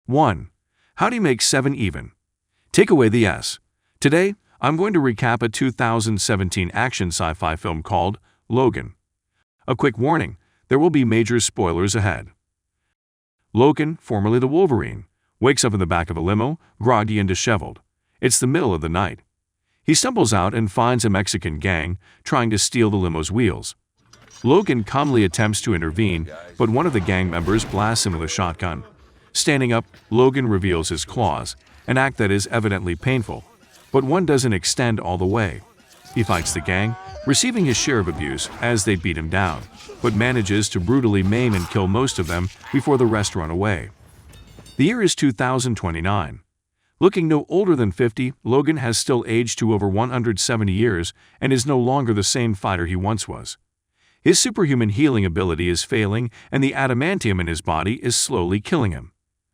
1. How do you make 7 even? Take away the S. Today, I'm going to recap a 2017 action sci-fi film called Logan. A quick warning, there will be major spoilers ahead. Logan, formerly the Wolverine, wakes up in the back of a limo, groggy and disheveled. It's the middle of the night. He stumbles out and finds a Mexican gang trying to steal the limo's wheels. Logan calmly attempts to intervene, but one of the gang members blasts him with a shotgun. Standing up, Logan reveals his claws, an act that is evidently painful, but one doesn't extend all the way. He fights the gang, receiving his share of abuse as they beat him down, but manages to brutally maim and kill most of them before the rest run away. The year is 2029. Looking no older than 50, Logan has still aged to over 170 years and is no longer the same fighter he once was. His superhuman healing ability is failing, and the adamantium in his body is slowly killing him.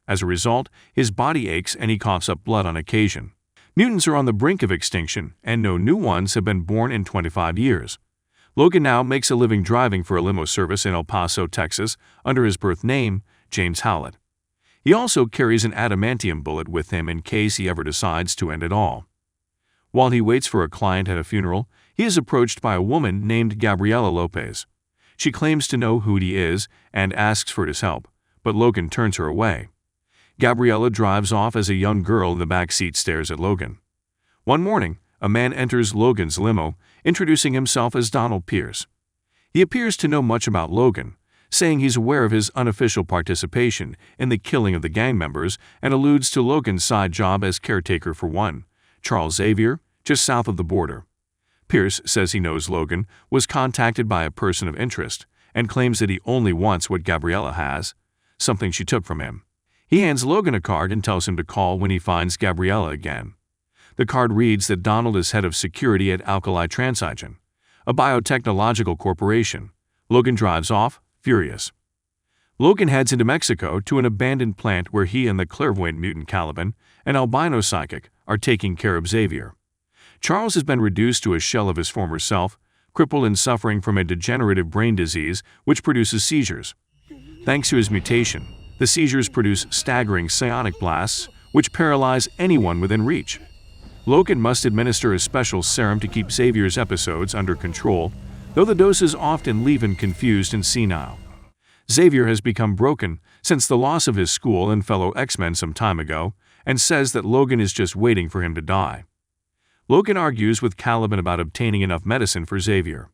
As a result, his body aches and he coughs up blood on occasion. Mutants are on the brink of extinction, and no new ones have been born in 25 years. Logan now makes a living driving for a limo service in El Paso, Texas, under his birth name, James Howlett. He also carries an adamantium bullet with him in case he ever decides to end it all. While he waits for a client at a funeral, he is approached by a woman named Gabriela Lopez. She claims to know who he is and asks for his help, but Logan turns her away. Gabriela drives off as a young girl in the back seat stares at Logan. One morning, a man enters Logan's limo, introducing himself as Donald Pierce. He appears to know much about Logan, saying he's aware of his unofficial participation in the killing of the gang members and alludes to Logan's side job as caretaker for one, Charles Xavier, just south of the border. Pierce says he knows Logan was contacted by a person of interest and claims that he only wants what Gabriela has, something she took from him. He hands Logan a card and tells him to call when he finds Gabriela again. The card reads that Donald is head of security at Alkali Transigen, a biotechnological corporation. Logan drives off, furious. Logan heads into Mexico to an abandoned plant where he and the clairvoyant mutant Caliban, an albino psychic, are taking care of Xavier. Charles has been reduced to a shell of his former self, crippled and suffering from a degenerative brain disease which produces seizures. Thanks to his mutation, the seizures produce staggering psionic blasts which paralyze anyone within reach. Logan must administer a special serum to keep Xavier's episodes under control, though the doses often leave him confused and senile. Xavier has become broken since the loss of his school and fellow X-Men some time ago, and says that Logan is just waiting for him to die. Logan argues with Caliban about obtaining enough medicine for Xavier.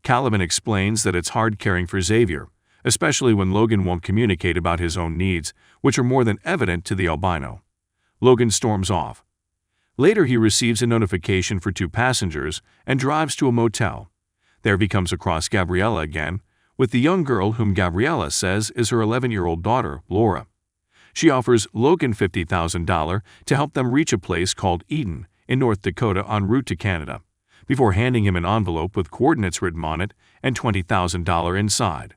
Caliban explains that it's hard caring for Xavier, especially when Logan won't communicate about his own needs, which are more than evident to the albino. Logan storms off. Later he receives a notification for 2 passengers and drives to a motel. There he comes across Gabriela again, with the young girl whom Gabriela says is her 11-year-old daughter, Laura. She offers Logan $50,000 to help them reach a place called Eden in North Dakota en route to Canada, before handing him an envelope with coordinates written on it and $20,000 inside.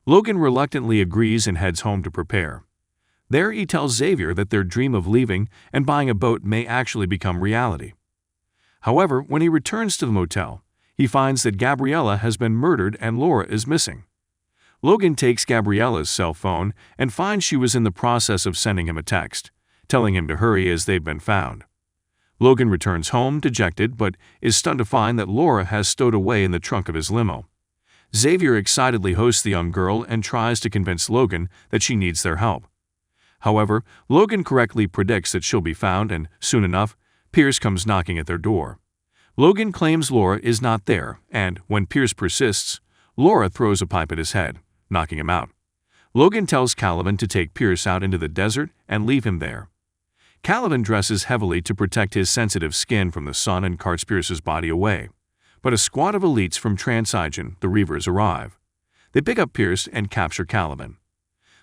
Logan reluctantly agrees and heads home to prepare. There he tells Xavier that their dream of leaving and buying a boat may actually become reality. However, when he returns to the motel, he finds that Gabriela has been murdered and Laura is missing. Logan takes Gabriela's cell phone and finds she was in the process of sending him a text, telling him to hurry as they've been found. Logan returns home dejected but is stunned to find that Laura has stowed away in the trunk of his limo. Xavier excitedly hosts the young girl and tries to convince Logan that she needs their help. However, Logan correctly predicts that she'll be found and, soon enough, Pierce comes knocking at their door. Logan claims Laura is not there, and, when Pierce persists, Laura throws a pipe at his head, knocking him out. Logan tells Caliban to take Pierce out into the desert and leave him there. Caliban dresses heavily to protect his sensitive skin from the sun and carts Pierce's body away. But a squad of elites from Transigen, the Reavers, arrive. They pick up Pierce and capture Caliban.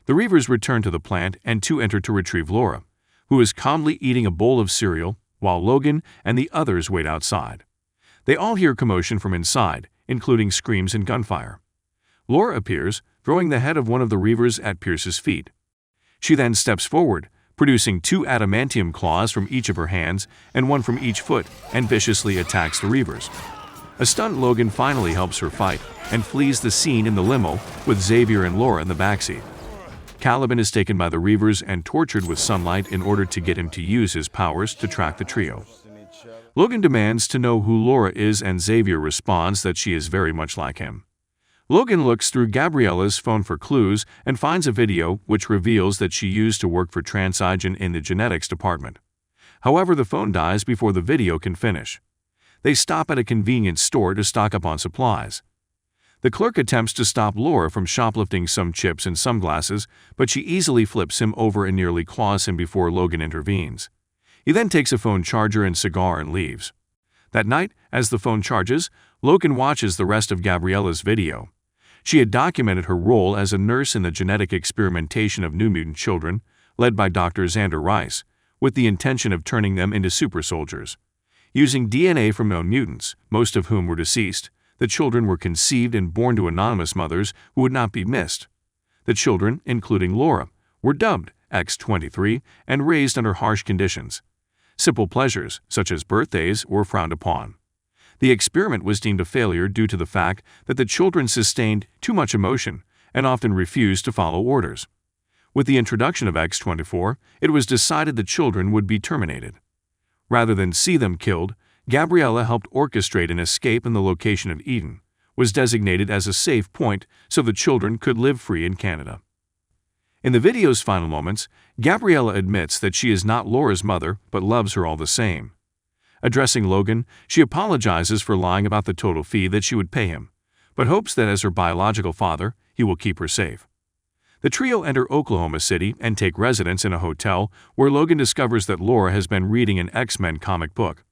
The Reavers return to the plant and 2 enter to retrieve Laura, who is calmly eating a bowl of cereal while Logan and the others wait outside. They all hear commotion from inside, including screams and gunfire. Laura appears, throwing the head of one of the Reavers at Pierce's feet. She then steps forward, producing 2 adamantium claws from each of her hands and 1 from each foot, and viciously attacks the Reavers. A stunned Logan finally helps her fight and flees the scene in the limo with Xavier and Laura in the backseat. Caliban is taken by the Reavers and tortured with sunlight in order to get him to use his powers to track the trio. Logan demands to know who Laura is, and Xavier responds that she is very much like him. Logan looks through Gabriella's phone for clues and finds a video which reveals that she used to work for Transigen in the genetics department. However, the phone dies before the video can finish. They stop at a convenience store to stock up on supplies. The clerk attempts to stop Laura from shoplifting some chips and sunglasses, but she easily flips him over and nearly claws him before Logan intervenes. He then takes a phone charger and cigar and leaves. That night, as the phone charges, Logan watches the rest of Gabriella's video. She had documented her role as a nurse in the genetic experimentation of New Mutant children, led by Dr. Xander Rice, with the intention of turning them into super soldiers. Using DNA from known mutants, most of whom were deceased, the children were conceived and born to anonymous mothers who would not be missed. The children, including Laura, were dubbed X-23 and raised under harsh conditions. Simple pleasures, such as birthdays, were frowned upon. The experiment was deemed a failure due to the fact that the children sustained too much emotion and often refused to follow orders. With the introduction of X-24, it was decided the children would be terminated. Rather than see them killed, Gabriella helped orchestrate an escape, and the location of Eden was designated as a safe point so the children could live free in Canada. In the video's final moments, Gabriella admits that she is not Laura's mother but loves her all the same. Addressing Logan, she apologizes for lying about the total fee that she would pay him, but hopes that as her biological father, he will keep her safe. The trio enter Oklahoma City and take residence in a hotel where Logan discovers that Laura has been reading an X-Men comic book.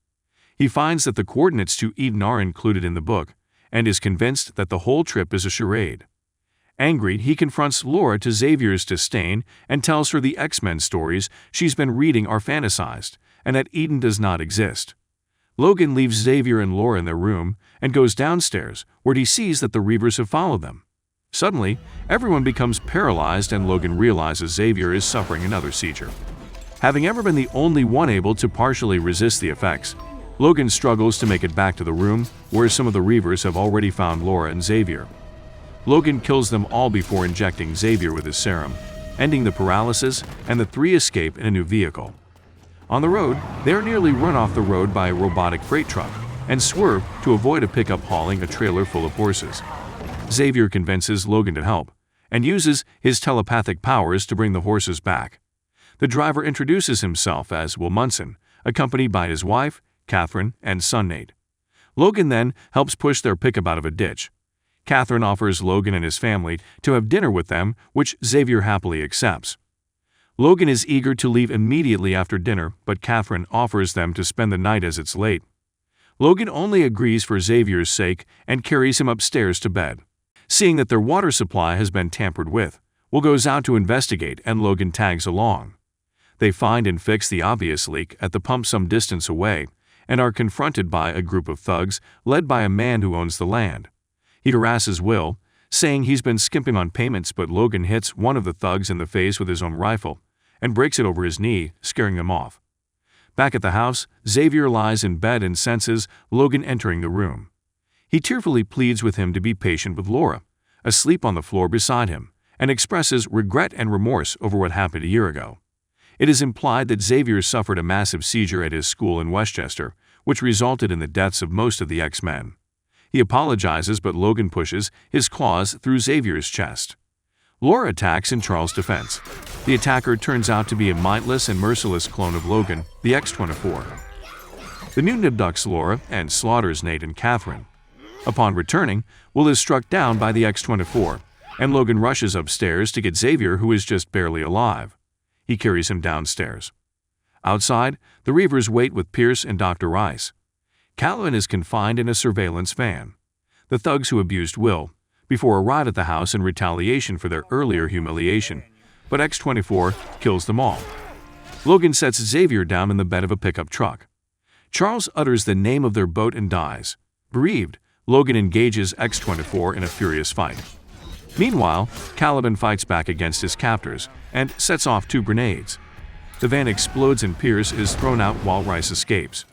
He finds that the coordinates to Eden are included in the book and is convinced that the whole trip is a charade. Angry, he confronts Laura to Xavier's disdain and tells her the X-Men stories she's been reading are fantasized and that Eden does not exist. Logan leaves Xavier and Laura in their room and goes downstairs, where he sees that the Reavers have followed them. Suddenly, everyone becomes paralyzed and Logan realizes Xavier is suffering another seizure. Having ever been the only one able to partially resist the effects, Logan struggles to make it back to the room where some of the Reavers have already found Laura and Xavier. Logan kills them all before injecting Xavier with his serum, ending the paralysis, and the three escape in a new vehicle. On the road, they are nearly run off the road by a robotic freight truck and swerve to avoid a pickup hauling a trailer full of horses. Xavier convinces Logan to help and uses his telepathic powers to bring the horses back. The driver introduces himself as Will Munson, accompanied by his wife, Catherine, and son Nate. Logan then helps push their pickup out of a ditch. Catherine offers Logan and his family to have dinner with them, which Xavier happily accepts. Logan is eager to leave immediately after dinner, but Catherine offers them to spend the night as it's late. Logan only agrees for Xavier's sake and carries him upstairs to bed. Seeing that their water supply has been tampered with, Will goes out to investigate and Logan tags along. They find and fix the obvious leak at the pump some distance away and are confronted by a group of thugs led by a man who owns the land. He harasses Will, saying he's been skimping on payments, but Logan hits one of the thugs in the face with his own rifle and breaks it over his knee, scaring them off. Back at the house, Xavier lies in bed and senses Logan entering the room. He tearfully pleads with him to be patient with Laura, asleep on the floor beside him, and expresses regret and remorse over what happened a year ago. It is implied that Xavier suffered a massive seizure at his school in Westchester, which resulted in the deaths of most of the X-Men. He apologizes, but Logan pushes his claws through Xavier's chest. Laura attacks in Charles' defense. The attacker turns out to be a mindless and merciless clone of Logan, the X-24. The mutant abducts Laura and slaughters Nate and Catherine. Upon returning, Will is struck down by the X-24, and Logan rushes upstairs to get Xavier, who is just barely alive. He carries him downstairs. Outside, the Reavers wait with Pierce and Dr. Rice. Caliban is confined in a surveillance van. The thugs who abused Will before arrive at the house in retaliation for their earlier humiliation, but X-24 kills them all. Logan sets Xavier down in the bed of a pickup truck. Charles utters the name of their boat and dies. Bereaved, Logan engages X-24 in a furious fight. Meanwhile, Caliban fights back against his captors and sets off 2 grenades. The van explodes and Pierce is thrown out while Rice escapes.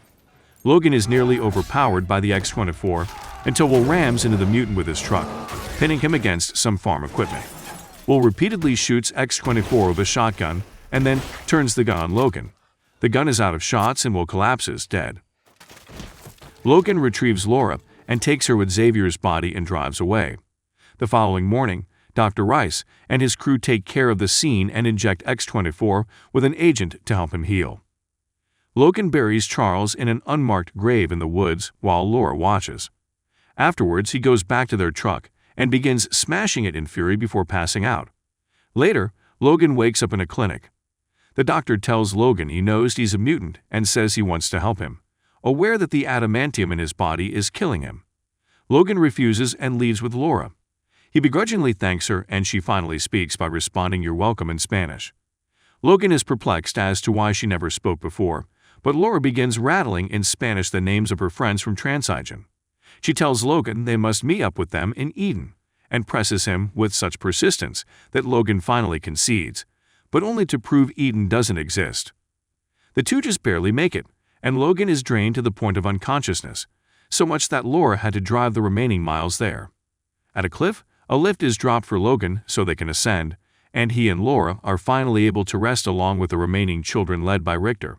Logan is nearly overpowered by the X-24 until Will rams into the mutant with his truck, pinning him against some farm equipment. Will Will repeatedly shoots X-24 with a shotgun and then turns the gun on Logan. The gun is out of shots and Will collapses dead. Logan retrieves Laura and takes her with Xavier's body and drives away. The following morning, Dr. Rice and his crew take care of the scene and inject X-24 with an agent to help him heal. Logan buries Charles in an unmarked grave in the woods while Laura watches. Afterwards, he goes back to their truck and begins smashing it in fury before passing out. Later, Logan wakes up in a clinic. The doctor tells Logan he knows he's a mutant and says he wants to help him, aware that the adamantium in his body is killing him. Logan refuses and leaves with Laura. He begrudgingly thanks her and she finally speaks by responding "You're welcome" in Spanish. Logan is perplexed as to why she never spoke before, but Laura begins rattling in Spanish the names of her friends from Transigen. She tells Logan they must meet up with them in Eden, and presses him with such persistence that Logan finally concedes, but only to prove Eden doesn't exist. The two just barely make it, and Logan is drained to the point of unconsciousness, so much that Laura had to drive the remaining miles there. At a cliff, a lift is dropped for Logan so they can ascend, and he and Laura are finally able to rest along with the remaining children led by Richter.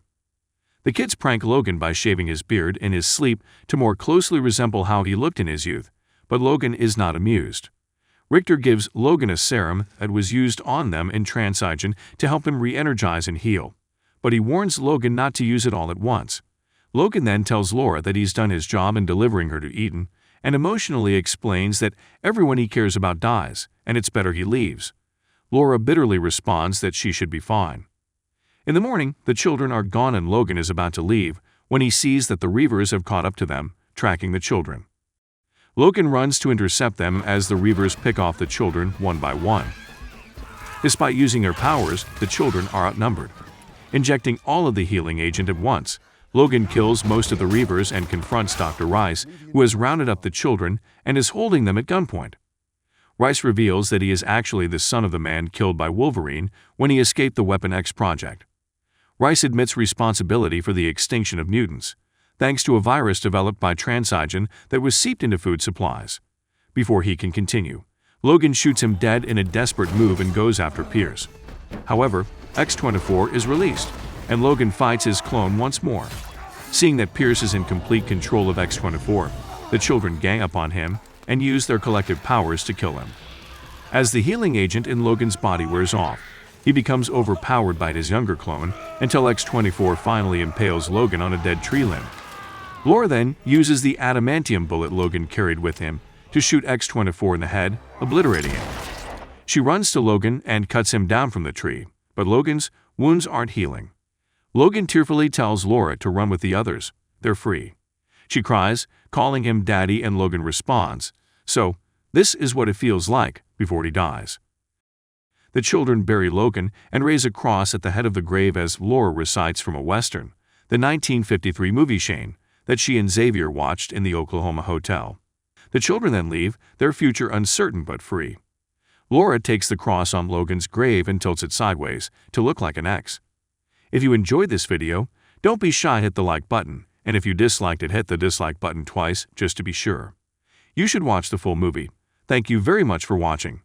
The kids prank Logan by shaving his beard in his sleep to more closely resemble how he looked in his youth, but Logan is not amused. Richter gives Logan a serum that was used on them in Transigen to help him re-energize and heal, but he warns Logan not to use it all at once. Logan then tells Laura that he's done his job in delivering her to Eden, and emotionally explains that everyone he cares about dies, and it's better he leaves. Laura bitterly responds that she should be fine. In the morning, the children are gone and Logan is about to leave when he sees that the Reavers have caught up to them, tracking the children. Logan runs to intercept them as the Reavers pick off the children one by one. Despite using their powers, the children are outnumbered. Injecting all of the healing agent at once, Logan kills most of the Reavers and confronts Dr. Rice, who has rounded up the children and is holding them at gunpoint. Rice reveals that he is actually the son of the man killed by Wolverine when he escaped the Weapon X project. Rice admits responsibility for the extinction of mutants, thanks to a virus developed by Transigen that was seeped into food supplies. Before he can continue, Logan shoots him dead in a desperate move and goes after Pierce. However, X-24 is released, and Logan fights his clone once more. Seeing that Pierce is in complete control of X-24, the children gang up on him and use their collective powers to kill him. As the healing agent in Logan's body wears off, he becomes overpowered by his younger clone until X-24 finally impales Logan on a dead tree limb. Laura then uses the adamantium bullet Logan carried with him to shoot X-24 in the head, obliterating him. She runs to Logan and cuts him down from the tree, but Logan's wounds aren't healing. Logan tearfully tells Laura to run with the others. They're free. She cries, calling him Daddy, and Logan responds, "So, this is what it feels like," before he dies. The children bury Logan and raise a cross at the head of the grave as Laura recites from a Western, the 1953 movie Shane, that she and Xavier watched in the Oklahoma hotel. The children then leave, their future uncertain but free. Laura takes the cross on Logan's grave and tilts it sideways to look like an X. If you enjoyed this video, don't be shy, hit the like button, and if you disliked it, hit the dislike button twice just to be sure. You should watch the full movie. Thank you very much for watching.